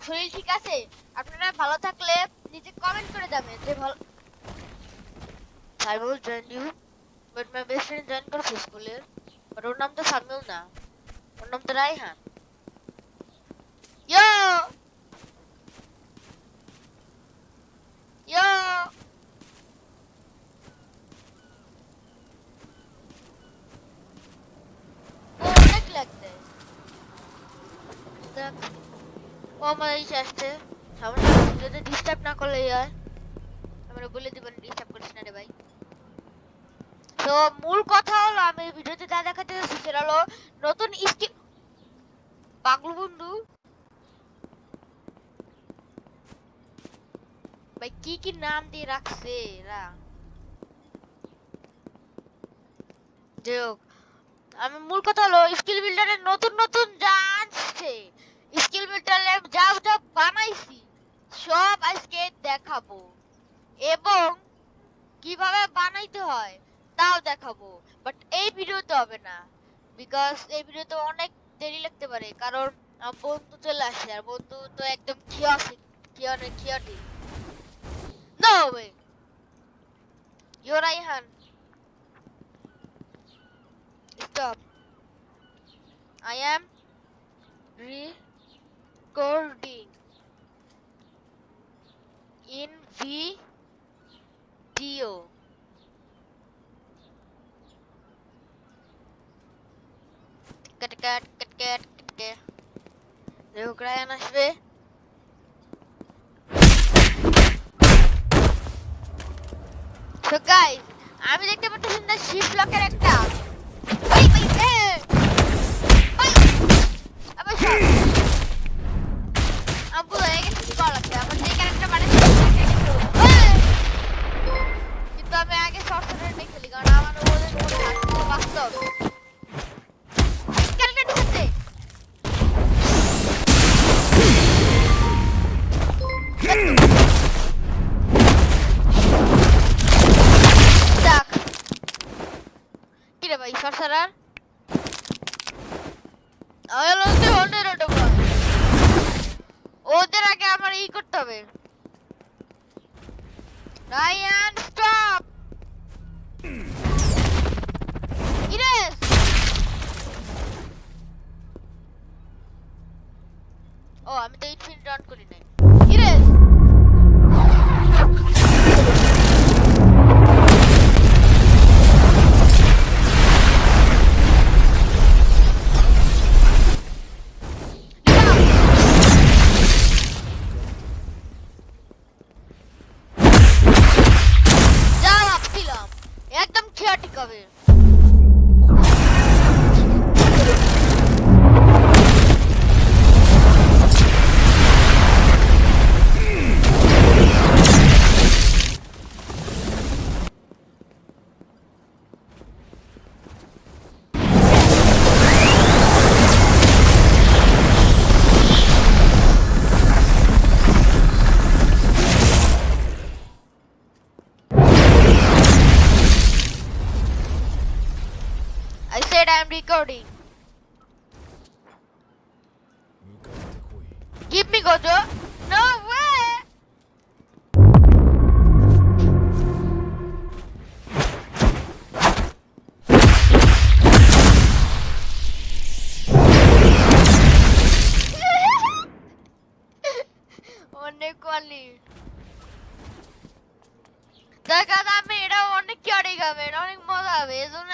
শরীর ঠিক আছে? আপনারা ভালো থাকলে নিচে কমেন্ট করে যাবেন যে ভালো। I will join you, but my best friend join করছে স্কুলের, but ওর নাম তো সামিল না, ওর নাম তো রায়হান। Yo, yo, ও অনেক লাগছে। দেখ, ও আমার এসে আসছে, সমস্যা নেই, যদি ডিস্টার্ব না করলে হয় আমরা বলে দিবেন ডিস্টার্ব করিস না রে ভাই। তো মূল কথা হলো আমি ভিডিওতে যা দেখাতে যাচ্ছি সেটা হলো নতুন স্কিল। পাগলু বন্ধু ভাই কি কি নাম দিয়ে রাখছে এরা। যাই হোক, আমি মূল কথা হলো স্কিল বিল্ডারের নতুন নতুন যা আসছে, স্কিল বিল্ডারে যা যা বানাইছি সব আজকে দেখাবো, এবং কিভাবে বানাইতে হয় তাও দেখাবো। বাট এই ভিডিওতে হবে না, বিকজ এই ভিডিওতে অনেক দেরি লাগতে পারে, কারণ আমার বন্ধু চলে আসছে, আর বন্ধু তো একদম খিয়াটি। No way, you Raihan, stop. I am recording in video. Cut cut cut cut cut. দেখো রায়ান আসবে। So guys, আমি দেখতে পাচ্ছি না শিফট লকের একটা ভাই ভাই ভাই আবার শট আবু হয়ে গেছে কি কল আছে আমার যে ক্যারেক্টার বানাইছি কিন্তু আমি আগে শর্ট শর্টে খেলি, কারণ আমার ওদের হাত বাস্তব ক্যারেক্টার দিচ্ছে। যাক কি রে ভাই সরসরার ওদের আগে আমার ই করতে হবে। Ryan stop. ইরেস ও আমি তো ইনফিনিটি অন করি নাই। ইরেস যা ভাবছিলাম একদম খেয়াটিক হবে। I said I am recording. Give me Gojo. No way. অনেক কোয়ালি দেখা আমি এটা অনেক কিয়ারি গাবে, অনেক মজা হবে, এজন্য